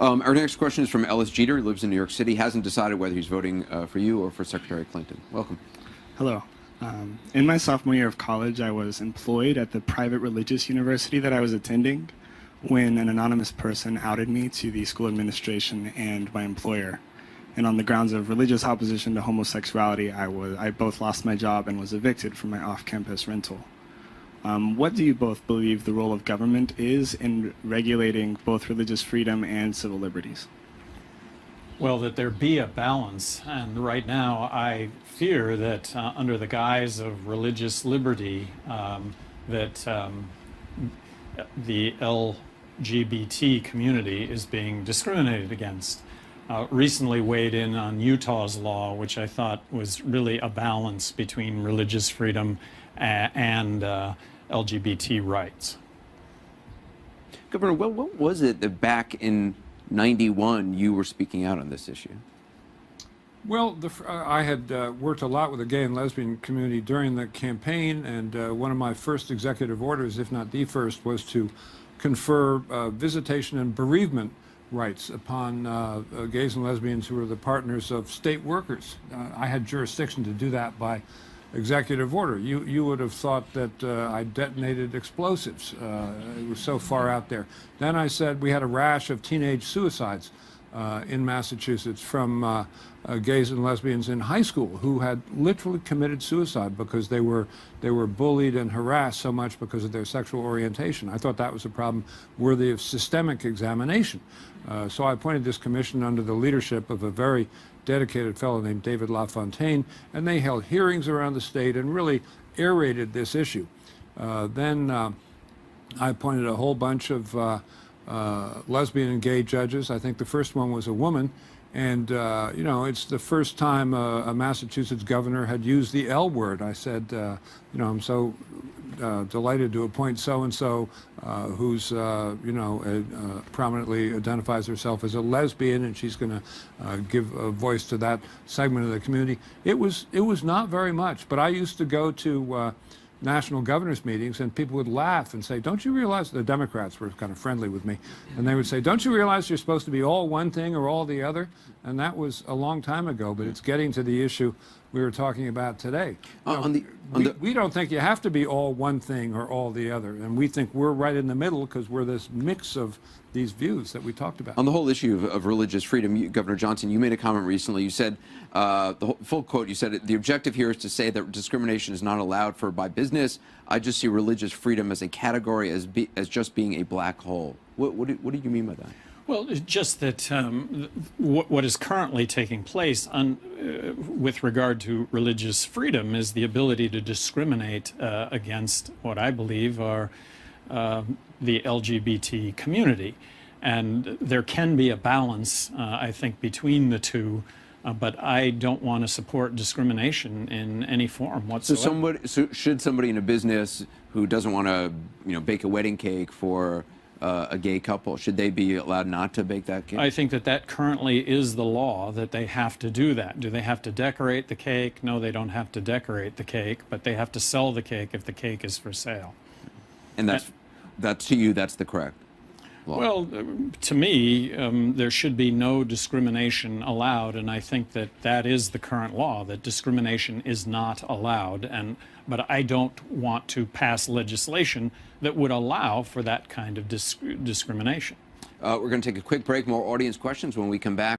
Our next question is from Ellis Jeter. He lives in New York City. Hasn't decided whether he's voting for you or for Secretary Clinton. Welcome. Hello. In my sophomore year of college, I was employed at the private religious university that I was attending when an anonymous person outed me to the school administration and my employer. And on the grounds of religious opposition to homosexuality, I both lost my job and was evicted from my off-campus rental. What do you both believe the role of government is in regulating both religious freedom and civil liberties? Well, that there be a balance, and right now I fear that under the guise of religious liberty, that the LGBT community is being discriminated against. Recently weighed in on Utah's law, which I thought was really a balance between religious freedom and LGBT rights. Governor, what was it that back in '91 you were speaking out on this issue? Well, I had worked a lot with the gay and lesbian community during the campaign, and one of my first executive orders, if not the first, was to confer visitation and bereavement rights upon gays and lesbians who were the partners of state workers. I had jurisdiction to do that by executive order. You would have thought that I detonated explosives. It was so far out there. Then I said we had a rash of teenage suicides in Massachusetts from gays and lesbians in high school who had literally committed suicide because they were bullied and harassed so much because of their sexual orientation. I thought that was a problem worthy of systemic examination. So I appointed this commission under the leadership of a very dedicated fellow named David LaFontaine, and they held hearings around the state and really aerated this issue. Then I appointed a whole bunch of lesbian and gay judges. I think the first one was a woman. And, you know, it's the first time a Massachusetts governor had used the L word. I said, you know, I'm so delighted to appoint so-and-so who's, you know, prominently identifies herself as a lesbian, and she's going to give a voice to that segment of the community. It was not very much, but I used to go to national governors meetings, and people would laugh and say, don't you realize, the Democrats were kind of friendly with me, and they would say, don't you realize you're supposed to be all one thing or all the other? And that was a long time ago, but it's getting to the issue we were talking about today. We don't think you have to be all one thing or all the other, and we think we're right in the middle because we're this mix of these views that we talked about. On the whole issue of religious freedom, Governor Johnson, you made a comment recently. You said, the full quote, you said, the objective here is to say that discrimination is not allowed for by business. I just see religious freedom as a category, as just being a black hole. What do you mean by that? Well, it's just that what is currently taking place with regard to religious freedom is the ability to discriminate against what I believe are the LGBT community. And there can be a balance, I think, between the two, but I don't want to support discrimination in any form whatsoever. So should somebody in a business who doesn't want to, you know, bake a wedding cake for a gay couple, should they be allowed not to bake that cake? I think that currently is the law, that they have to do that. Do they have to decorate the cake? No, they don't have to decorate the cake, but they have to sell the cake if the cake is for sale. And that's to you, that's the correct law? Well, to me, there should be no discrimination allowed, and I think that is the current law, that discrimination is not allowed. But I don't want to pass legislation that would allow for that kind of discrimination. We're going to take a quick break. More audience questions when we come back.